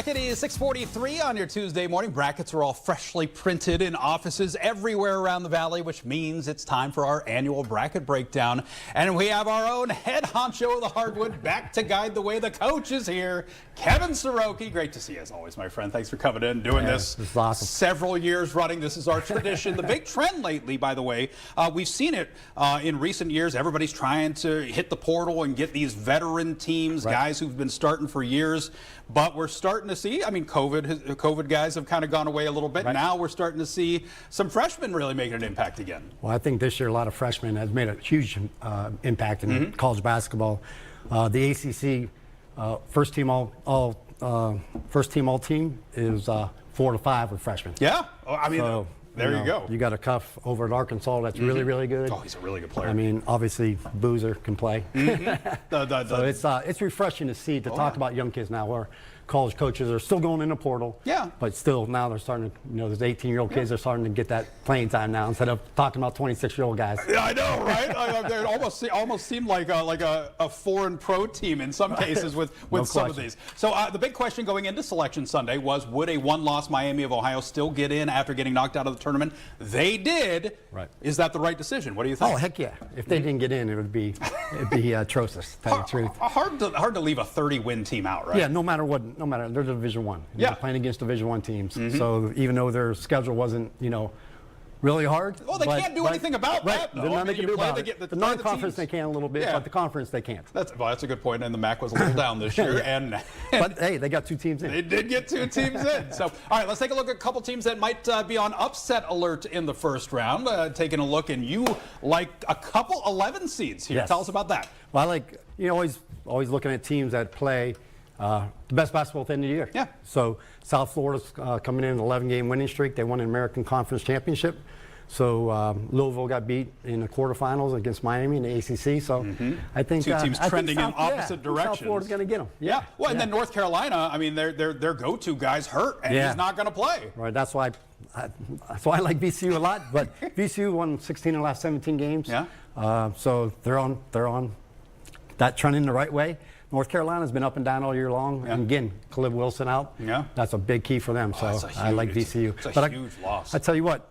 back. It is 6:43 on your Tuesday morning. Brackets are all freshly printed in offices everywhere around the valley, which means it's time for our annual bracket breakdown. And we have our own head honcho of the hardwood back to guide the way. The coach is here, Kevin Siroki. Great to see you as always, my friend. Thanks for coming in, doing this awesome. Several years running. This is our tradition. The big trend lately, by the way, we've seen it in recent years. Everybody's trying to hit the portal and get these veteran teams, guys who've been starting for years. But we're starting to see, I mean, COVID guys have kind of gone away a little bit. Now we're starting to see some freshmen really making an impact again. Well, I think this year a lot of freshmen has made a huge impact in college basketball. The ACC first team all team is 4 to 5 with freshmen. Yeah, I mean. So, there you go. You got a Cuff over at Arkansas that's really, really good. Oh, he's a really good player. I mean, obviously, Boozer can play. So it's refreshing to see, talk about young kids now where college coaches are still going in the portal. Yeah. But still now they're starting to, there's 18-year-old kids are starting to get that playing time now instead of talking about 26-year-old guys. Yeah, I know, right? It almost seemed like a foreign pro team in some cases with some of these. So the big question going into Selection Sunday was, would a one-loss Miami of Ohio still get in after getting knocked out of the tournament? They did. Right. Is that the right decision? What do you think? Oh, heck yeah. If they didn't get in, it'd be atrocious, to tell you the truth. Hard to leave a 30-win team out, right? Yeah, no matter what. No matter, they're Division I. They're playing against Division I teams. So even though their schedule wasn't, really hard. Well, they can't do anything about that. There's nothing they can do about it. The non-conference they can a little bit, but the conference they can't. That's a good point. And the MAC was a little down this year. But hey, they got 2 teams in. They did get 2 teams in. So, all right, let's take a look at a couple teams that might be on upset alert in the first round. Taking a look, and you like a couple 11 seeds here. Yes. Tell us about that. Well, I like always looking at teams that play the best basketball at the end of the year. Yeah. So South Florida's coming in an 11-game winning streak. They won an American Conference Championship. So Louisville got beat in the quarterfinals against Miami in the ACC. So I think 2 teams trending in opposite directions. South Florida's going to get them. Yeah. Well, and then North Carolina. I mean, their go-to guy's hurt, and he's not going to play. Right. That's why I like VCU a lot. But VCU won 16 of the last 17 games. Yeah. So they're on that trending the right way. North Carolina's been up and down all year long. And again, Caleb Wilson out. Yeah. That's a big key for them. So I like VCU. It's a huge loss. I tell you what,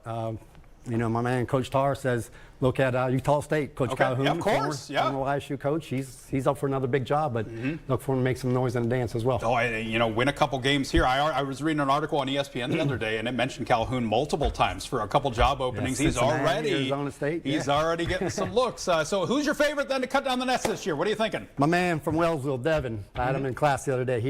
my man Coach Tarr says, look at Utah State. Coach Calhoun, of course, former YSU coach. He's up for another big job, but look for him to make some noise and dance as well. Oh, win a couple games here. I was reading an article on ESPN the other day, and it mentioned Calhoun multiple times for a couple job openings. Yeah, he's already Arizona State. He's already getting some looks. So who's your favorite then to cut down the nets this year? What are you thinking? My man from Wellsville, Devin. I had him in class the other day.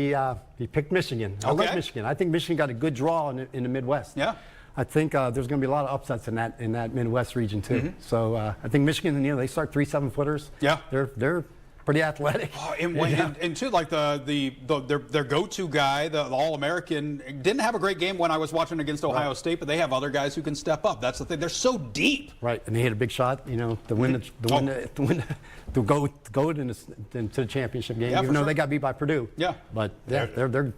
He picked Michigan. I like Michigan. I think Michigan got a good draw in the Midwest. Yeah. I think there's going to be a lot of upsets in that Midwest region too. So I think Michigan, they start 3 7-footers. Yeah, they're pretty athletic. Oh, and too, like their go-to guy, the All-American, didn't have a great game when I was watching against Ohio State, but they have other guys who can step up. That's the thing. They're so deep. Right, and they hit a big shot, to win to go into the championship game, even though they got beat by Purdue. Yeah, but they're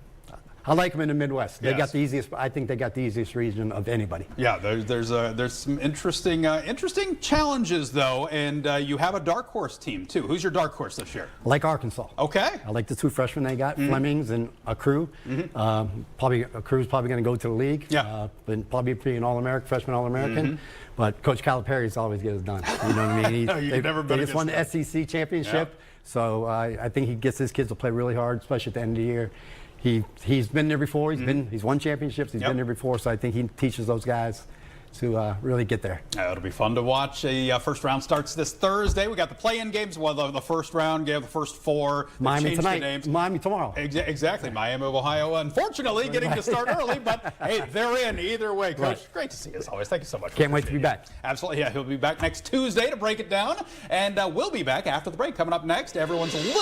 I like them in the Midwest. They got the easiest. I think they got the easiest region of anybody. Yeah, there's some interesting challenges though, and you have a dark horse team too. Who's your dark horse this year? I like Arkansas. Okay. I like the 2 freshmen they got, Flemings and Accru. Accru's probably going to go to the league. Yeah. And probably be an All-American, freshman All-American. But Coach Calipari's always gets it done. You know what I mean? They just won the SEC championship, so I think he gets his kids to play really hard, especially at the end of the year. He's been there before. He's won championships. He's been there before. So I think he teaches those guys to really get there. It'll be fun to watch. The first round starts this Thursday. We got the play-in games. Well, the first round gave the first 4. Miami tonight. Miami tomorrow. Exactly. Miami of Ohio, unfortunately, getting to start early, but hey, they're in either way. Coach, great to see you as always. Thank you so much. Can't wait to be back. Absolutely. Yeah, he'll be back next Tuesday to break it down, and we'll be back after the break. Coming up next, everyone's a little